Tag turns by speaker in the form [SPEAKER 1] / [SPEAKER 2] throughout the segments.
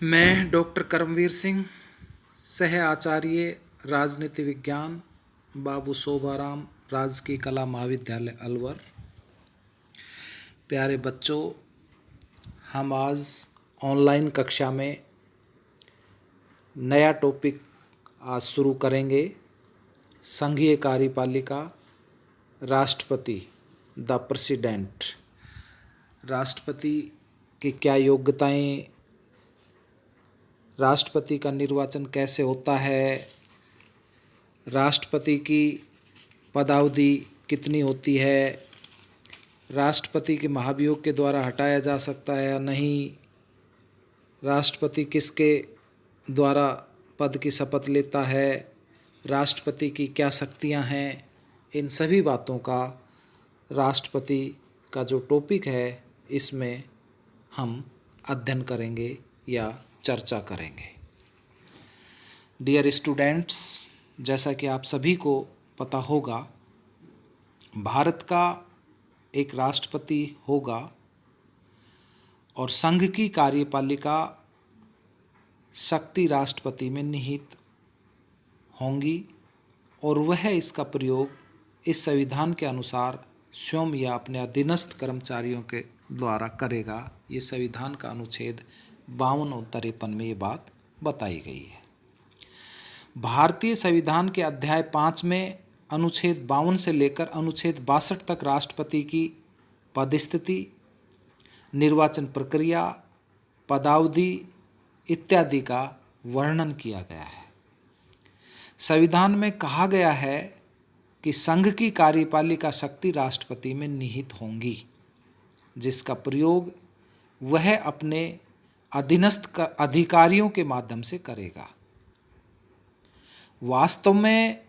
[SPEAKER 1] मैं डॉक्टर कर्मवीर सिंह, सह आचार्य राजनीति विज्ञान, बाबू शोभाराम राजकीय कला महाविद्यालय अलवर। प्यारे बच्चों, हम आज ऑनलाइन कक्षा में नया टॉपिक आज शुरू करेंगे। संघीय कार्यपालिका, राष्ट्रपति, द प्रेसिडेंट। राष्ट्रपति की क्या योग्यताएं, राष्ट्रपति का निर्वाचन कैसे होता है, राष्ट्रपति की पदावधि कितनी होती है, राष्ट्रपति के महाभियोग के द्वारा हटाया जा सकता है या नहीं, राष्ट्रपति किसके द्वारा पद की शपथ लेता है, राष्ट्रपति की क्या शक्तियां हैं, इन सभी बातों का राष्ट्रपति का जो टॉपिक है इसमें हम अध्ययन करेंगे या चर्चा करेंगे। डियर स्टूडेंट्स, जैसा कि आप सभी को पता होगा, भारत का एक राष्ट्रपति होगा और संघ की कार्यपालिका शक्ति राष्ट्रपति में निहित होंगी और वह इसका प्रयोग इस संविधान के अनुसार स्वयं या अपने अधीनस्थ कर्मचारियों के द्वारा करेगा। ये संविधान का अनुच्छेद 52 और 53 में ये बात बताई गई है। भारतीय संविधान के अध्याय 5 में अनुच्छेद 52 से लेकर अनुच्छेद 62 तक राष्ट्रपति की पदस्थिति, निर्वाचन प्रक्रिया, पदावधि इत्यादि का वर्णन किया गया है। संविधान में कहा गया है कि संघ की कार्यपालिका शक्ति राष्ट्रपति में निहित होंगी, जिसका प्रयोग वह अपने अधीनस्थ अधिकारियों के माध्यम से करेगा। वास्तव में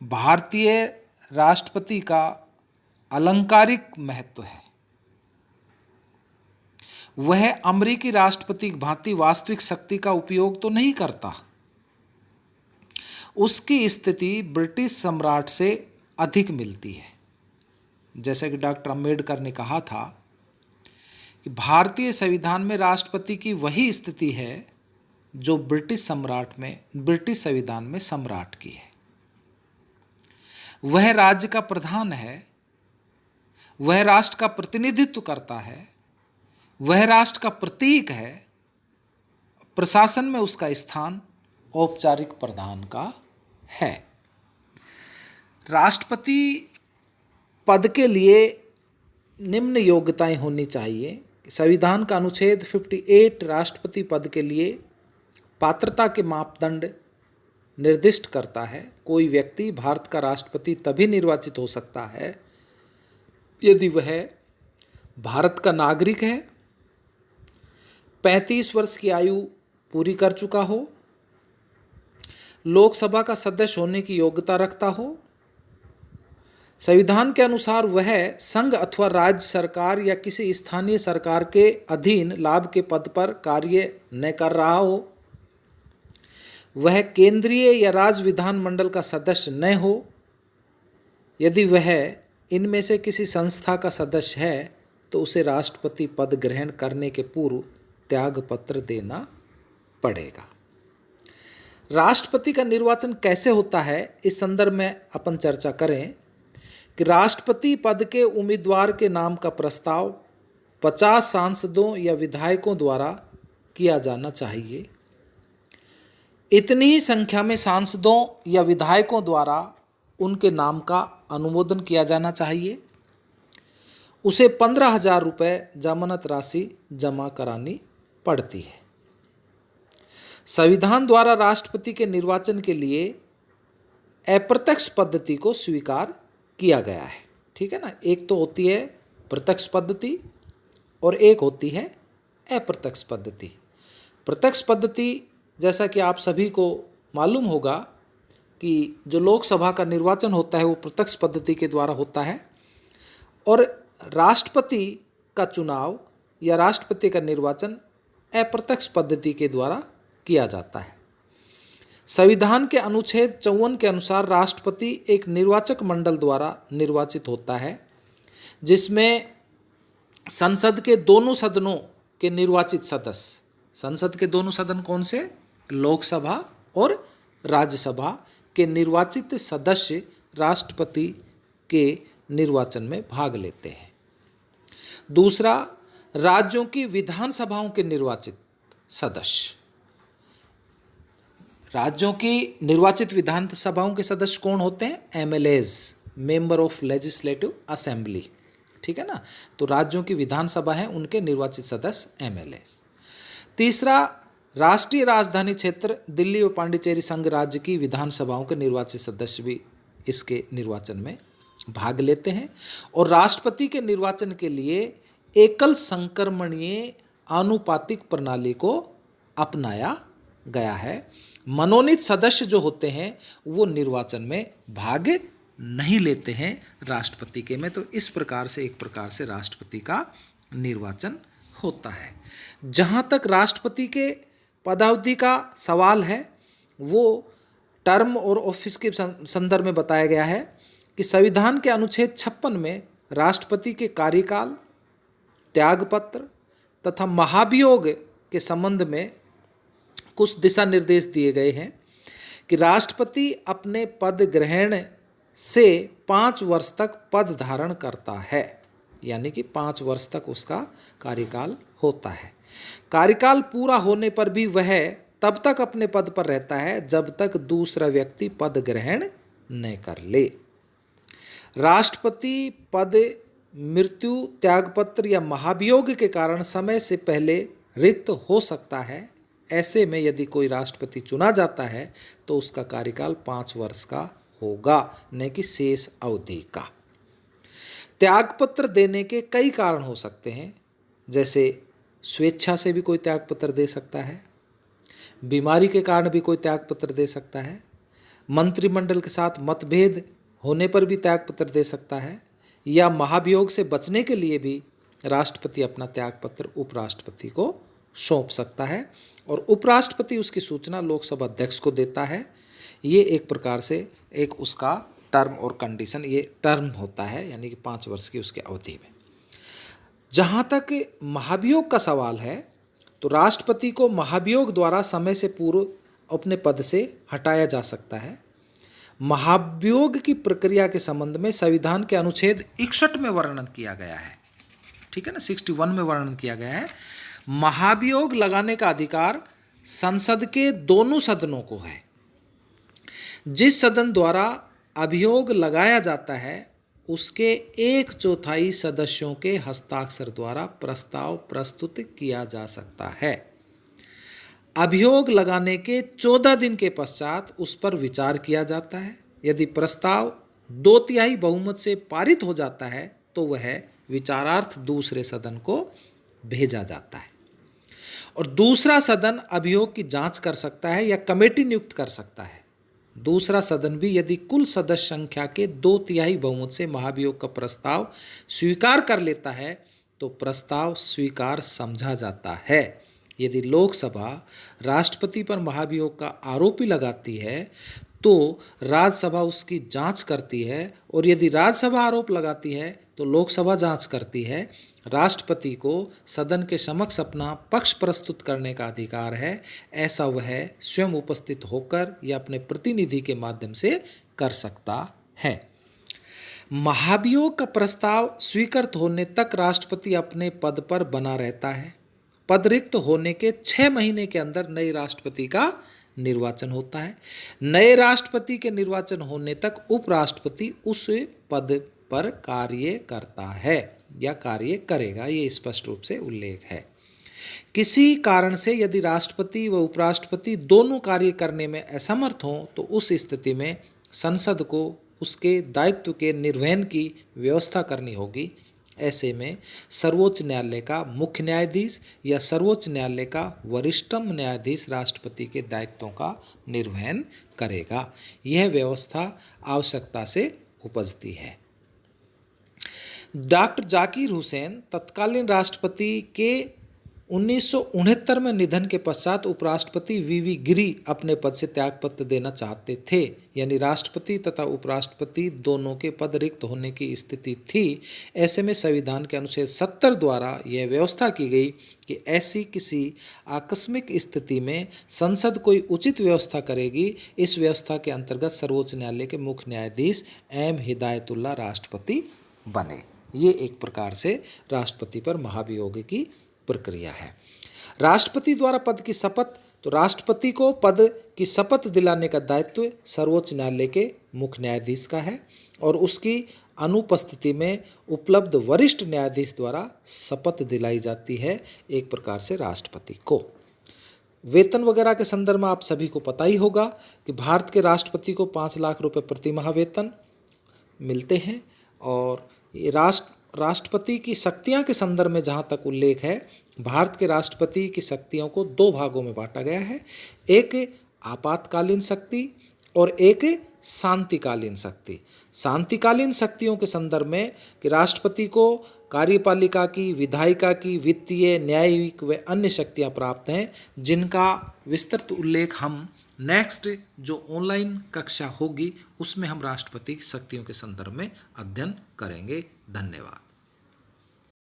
[SPEAKER 1] भारतीय राष्ट्रपति का अलंकारिक महत्व है। वह अमेरिकी राष्ट्रपति की भांति वास्तविक शक्ति का उपयोग तो नहीं करता। उसकी स्थिति ब्रिटिश सम्राट से अधिक मिलती है। जैसे कि डॉक्टर अंबेडकर ने कहा था कि भारतीय संविधान में राष्ट्रपति की वही स्थिति है जो ब्रिटिश संविधान में सम्राट की है। वह राज्य का प्रधान है, वह राष्ट्र का प्रतिनिधित्व करता है, वह राष्ट्र का प्रतीक है। प्रशासन में उसका स्थान औपचारिक प्रधान का है। राष्ट्रपति पद के लिए निम्न योग्यताएं होनी चाहिए। संविधान का अनुच्छेद 58 राष्ट्रपति पद के लिए पात्रता के मापदंड निर्दिष्ट करता है। कोई व्यक्ति भारत का राष्ट्रपति तभी निर्वाचित हो सकता है यदि वह भारत का नागरिक है, 35 वर्ष की आयु पूरी कर चुका हो, लोकसभा का सदस्य होने की योग्यता रखता हो, संविधान के अनुसार वह संघ अथवा राज्य सरकार या किसी स्थानीय सरकार के अधीन लाभ के पद पर कार्य न कर रहा हो, वह केंद्रीय या राज्य विधानमंडल का सदस्य न हो। यदि वह इनमें से किसी संस्था का सदस्य है तो उसे राष्ट्रपति पद ग्रहण करने के पूर्व त्यागपत्र देना पड़ेगा। राष्ट्रपति का निर्वाचन कैसे होता है, इस संदर्भ में अपन चर्चा करें कि राष्ट्रपति पद के उम्मीदवार के नाम का प्रस्ताव 50 सांसदों या विधायकों द्वारा किया जाना चाहिए। इतनी ही संख्या में सांसदों या विधायकों द्वारा उनके नाम का अनुमोदन किया जाना चाहिए। उसे 15,000 रुपये जमानत राशि जमा करानी पड़ती है। संविधान द्वारा राष्ट्रपति के निर्वाचन के लिए अप्रत्यक्ष पद्धति को स्वीकार किया गया है। ठीक है ना, एक तो होती है प्रत्यक्ष पद्धति और एक होती है अप्रत्यक्ष पद्धति। प्रत्यक्ष पद्धति, जैसा कि आप सभी को मालूम होगा कि जो लोकसभा का निर्वाचन होता है वो प्रत्यक्ष पद्धति के द्वारा होता है और राष्ट्रपति का चुनाव या राष्ट्रपति का निर्वाचन अप्रत्यक्ष पद्धति के द्वारा किया जाता है। संविधान के अनुच्छेद 54 के अनुसार राष्ट्रपति एक निर्वाचक मंडल द्वारा निर्वाचित होता है, जिसमें संसद के दोनों सदनों के निर्वाचित सदस्य संसद के दोनों सदन कौन से? लोकसभा और राज्यसभा के निर्वाचित सदस्य राष्ट्रपति के निर्वाचन में भाग लेते हैं। दूसरा, राज्यों की विधानसभाओं के निर्वाचित सदस्य। राज्यों की निर्वाचित विधानसभाओं के सदस्य कौन होते हैं? MLAs, member of legislative assembly. ठीक है ना, तो राज्यों की विधानसभा है, उनके निर्वाचित सदस्य एमएलएज। तीसरा, राष्ट्रीय राजधानी क्षेत्र दिल्ली और पांडिचेरी संघ राज्य की विधानसभाओं के निर्वाचित सदस्य भी इसके निर्वाचन में भाग लेते हैं। और राष्ट्रपति के निर्वाचन के लिए एकल संक्रमणीय आनुपातिक प्रणाली को अपनाया गया है। मनोनीत सदस्य जो होते हैं वो निर्वाचन में भाग नहीं लेते हैं राष्ट्रपति के में। तो इस प्रकार से एक प्रकार से राष्ट्रपति का निर्वाचन होता है। जहाँ तक राष्ट्रपति के पदावधि का सवाल है, वो टर्म और ऑफिस के संदर्भ में बताया गया है कि संविधान के अनुच्छेद 56 में राष्ट्रपति के कार्यकाल, त्यागपत्र तथा महाभियोग के संबंध में कुछ दिशा निर्देश दिए गए हैं कि राष्ट्रपति अपने पद ग्रहण से 5 वर्ष तक पद धारण करता है, यानी कि 5 वर्ष तक उसका कार्यकाल होता है। कार्यकाल पूरा होने पर भी वह तब तक अपने पद पर रहता है जब तक दूसरा व्यक्ति पद ग्रहण न कर ले। राष्ट्रपति पद मृत्यु, त्यागपत्र या महाभियोग के कारण समय से पहले रिक्त हो सकता है। ऐसे में यदि कोई राष्ट्रपति चुना जाता है तो उसका कार्यकाल 5 वर्ष का होगा, न कि शेष अवधि का। त्यागपत्र देने के कई कारण हो सकते हैं, जैसे स्वेच्छा से भी कोई त्यागपत्र दे सकता है, बीमारी के कारण भी कोई त्यागपत्र दे सकता है, मंत्रिमंडल के साथ मतभेद होने पर भी त्यागपत्र दे सकता है, या महाभियोग से बचने के लिए भी राष्ट्रपति अपना त्यागपत्र उपराष्ट्रपति को सौंप सकता है और उपराष्ट्रपति उसकी सूचना लोकसभा अध्यक्ष को देता है। ये एक प्रकार से एक उसका टर्म और कंडीशन, ये टर्म होता है, यानी कि 5 वर्ष की उसकी अवधि में। जहाँ तक महाभियोग का सवाल है, तो राष्ट्रपति को महाभियोग द्वारा समय से पूर्व अपने पद से हटाया जा सकता है। महाभियोग की प्रक्रिया के संबंध में संविधान के अनुच्छेद 61 में वर्णन किया गया है। ठीक है ना, 61 में वर्णन किया गया है। महाभियोग लगाने का अधिकार संसद के दोनों सदनों को है। जिस सदन द्वारा अभियोग लगाया जाता है उसके 1/4 सदस्यों के हस्ताक्षर द्वारा प्रस्ताव प्रस्तुत किया जा सकता है। अभियोग लगाने के 14 दिन के पश्चात उस पर विचार किया जाता है। यदि प्रस्ताव 2/3 बहुमत से पारित हो जाता है तो वह विचारार्थ दूसरे सदन को भेजा जाता है और दूसरा सदन अभियोग की जांच कर सकता है या कमेटी नियुक्त कर सकता है। दूसरा सदन भी यदि कुल सदस्य संख्या के 2/3 बहुमत से महाभियोग का प्रस्ताव स्वीकार कर लेता है तो प्रस्ताव स्वीकार समझा जाता है। यदि लोकसभा राष्ट्रपति पर महाभियोग का आरोप लगाती है तो राज्यसभा उसकी जांच करती है और यदि राज्यसभा आरोप लगाती है तो लोकसभा जांच करती है। राष्ट्रपति को सदन के समक्ष अपना पक्ष प्रस्तुत करने का अधिकार है। ऐसा वह स्वयं उपस्थित होकर या अपने प्रतिनिधि के माध्यम से कर सकता है। महाभियोग का प्रस्ताव स्वीकृत होने तक राष्ट्रपति अपने पद पर बना रहता है। पद रिक्त होने के 6 महीने के अंदर नए राष्ट्रपति का निर्वाचन होता है। नए राष्ट्रपति के निर्वाचन होने तक उपराष्ट्रपति उस पद पर कार्य करता है या कार्य करेगा, ये स्पष्ट रूप से उल्लेख है। किसी कारण से यदि राष्ट्रपति व उपराष्ट्रपति दोनों कार्य करने में असमर्थ हों तो उस स्थिति में संसद को उसके दायित्व के निर्वहन की व्यवस्था करनी होगी। ऐसे में सर्वोच्च न्यायालय का मुख्य न्यायाधीश या सर्वोच्च न्यायालय का वरिष्ठतम न्यायाधीश राष्ट्रपति के दायित्वों का निर्वहन करेगा। यह व्यवस्था आवश्यकता से उपजती है। डॉक्टर जाकिर हुसैन तत्कालीन राष्ट्रपति के 1969 में निधन के पश्चात उपराष्ट्रपति वीवी गिरी अपने पद से त्यागपत्र देना चाहते थे, यानी राष्ट्रपति तथा उपराष्ट्रपति दोनों के पद रिक्त होने की स्थिति थी। ऐसे में संविधान के अनुच्छेद 70 द्वारा यह व्यवस्था की गई कि ऐसी किसी आकस्मिक स्थिति में संसद कोई उचित व्यवस्था करेगी। इस व्यवस्था के अंतर्गत सर्वोच्च न्यायालय के मुख्य न्यायाधीश एम हिदायतुल्लाह राष्ट्रपति बने। ये एक प्रकार से राष्ट्रपति पर महाभियोग की प्रक्रिया है। राष्ट्रपति द्वारा पद की शपथ, तो राष्ट्रपति को पद की शपथ दिलाने का दायित्व सर्वोच्च न्यायालय के मुख्य न्यायाधीश का है और उसकी अनुपस्थिति में उपलब्ध वरिष्ठ न्यायाधीश द्वारा शपथ दिलाई जाती है एक प्रकार से राष्ट्रपति को। वेतन वगैरह के संदर्भ में आप सभी को पता ही होगा कि भारत के राष्ट्रपति को 5 लाख रुपए प्रति माह वेतन मिलते हैं और ये राष्ट्रपति की शक्तियां के संदर्भ में जहां तक उल्लेख है, भारत के राष्ट्रपति की शक्तियों को 2 भागों में बांटा गया है, एक आपातकालीन शक्ति और एक शांतिकालीन शक्ति। शांतिकालीन शक्तियों के संदर्भ में कि राष्ट्रपति को कार्यपालिका की, विधायिका की, वित्तीय, न्यायिक व अन्य शक्तियां प्राप्त हैं, जिनका विस्तृत उल्लेख हम नेक्स्ट जो ऑनलाइन कक्षा होगी उसमें हम राष्ट्रपति की शक्तियों के संदर्भ में अध्ययन करेंगे। धन्यवाद।